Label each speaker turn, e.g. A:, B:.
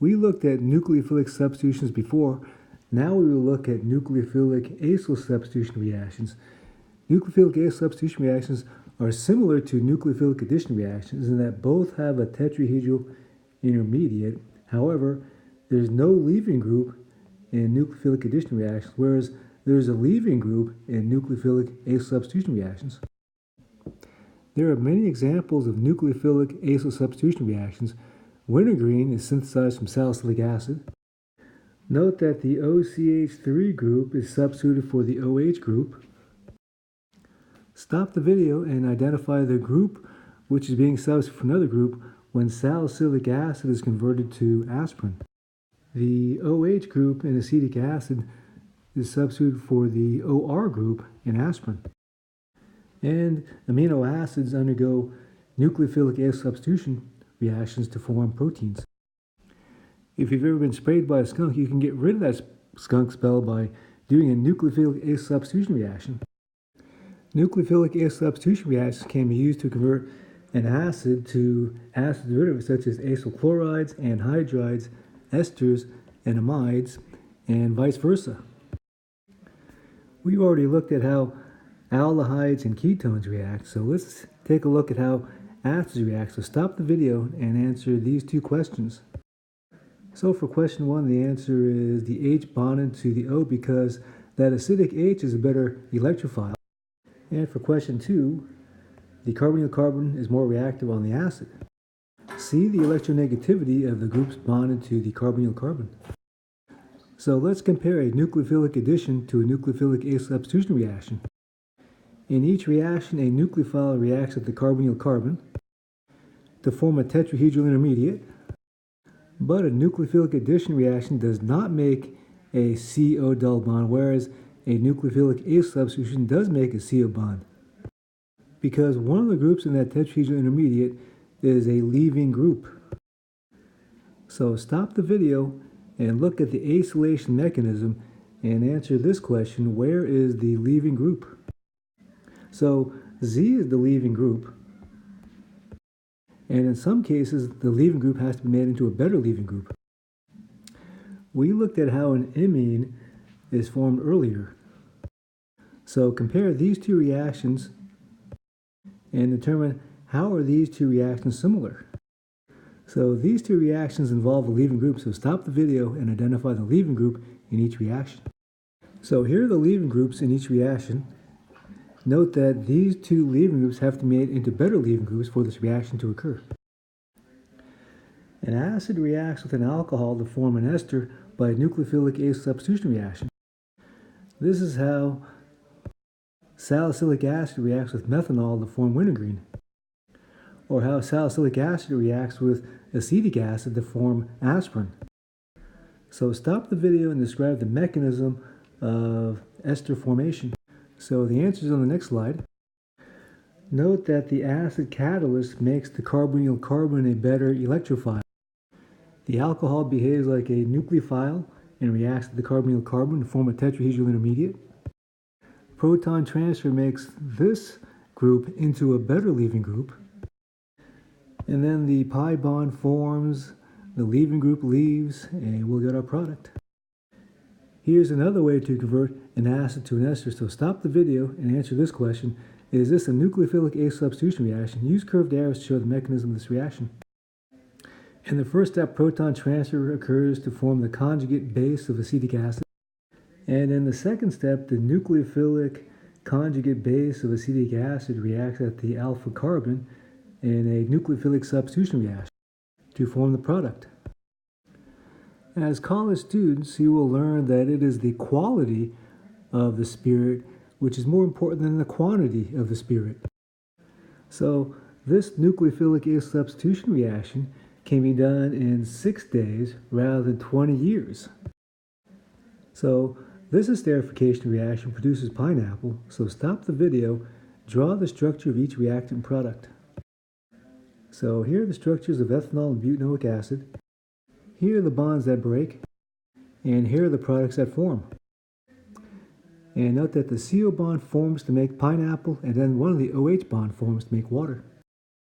A: We looked at nucleophilic substitutions before. Now we will look at nucleophilic acyl substitution reactions. Nucleophilic acyl substitution reactions are similar to nucleophilic addition reactions in that both have a tetrahedral intermediate. However, there's no leaving group in nucleophilic addition reactions, whereas there's a leaving group in nucleophilic acyl substitution reactions. There are many examples of nucleophilic acyl substitution reactions. Wintergreen is synthesized from salicylic acid. Note that the OCH3 group is substituted for the OH group. Stop the video and identify the group which is being substituted for another group when salicylic acid is converted to aspirin. The OH group in acetic acid is substituted for the OR group in aspirin. And amino acids undergo nucleophilic acyl substitution reactions to form proteins. If you've ever been sprayed by a skunk, you can get rid of that skunk smell by doing a nucleophilic acyl substitution reaction. Nucleophilic acyl substitution reactions can be used to convert an acid to acid derivatives such as acyl chlorides, anhydrides, esters, and amides, and vice versa. We've already looked at how aldehydes and ketones react, so let's take a look at how acids react. So stop the video and answer these two questions. So for question 1, the answer is the H bonded to the O because that acidic H is a better electrophile. And for question 2, the carbonyl carbon is more reactive on the acid. See the electronegativity of the groups bonded to the carbonyl carbon. So let's compare a nucleophilic addition to a nucleophilic acyl substitution reaction. In each reaction, a nucleophile reacts with the carbonyl carbon to form a tetrahedral intermediate, but a nucleophilic addition reaction does not make a CO double bond, whereas a nucleophilic acyl substitution does make a CO bond, because one of the groups in that tetrahedral intermediate is a leaving group. So stop the video and look at the acylation mechanism and answer this question: where is the leaving group? So Z is the leaving group, and in some cases the leaving group has to be made into a better leaving group. We looked at how an imine is formed earlier. So compare these two reactions and determine how are these two reactions similar. So these two reactions involve a leaving group, so stop the video and identify the leaving group in each reaction. So here are the leaving groups in each reaction. Note that these two leaving groups have to be made into better leaving groups for this reaction to occur. An acid reacts with an alcohol to form an ester by a nucleophilic acyl substitution reaction. This is how salicylic acid reacts with methanol to form wintergreen, or how salicylic acid reacts with acetic acid to form aspirin. So stop the video and describe the mechanism of ester formation. So the answer is on the next slide. Note that the acid catalyst makes the carbonyl carbon a better electrophile. The alcohol behaves like a nucleophile and reacts with the carbonyl carbon to form a tetrahedral intermediate. Proton transfer makes this group into a better leaving group. And then the pi bond forms, the leaving group leaves, and we'll get our product. Here's another way to convert an acid to an ester. So stop the video and answer this question: is this a nucleophilic acyl substitution reaction? Use curved arrows to show the mechanism of this reaction. In the first step, proton transfer occurs to form the conjugate base of acetic acid. And in the second step, the nucleophilic conjugate base of acetic acid reacts at the alpha carbon in a nucleophilic substitution reaction to form the product. As college students, you will learn that it is the quality of the spirit which is more important than the quantity of the spirit. So this nucleophilic acyl substitution reaction can be done in 6 days rather than 20 years. So this esterification reaction produces pineapple, so stop the video, draw the structure of each reactant product. So here are the structures of ethanol and butanoic acid. Here are the bonds that break, and here are the products that form. And note that the CO bond forms to make pineapple, and then one of the OH bond forms to make water.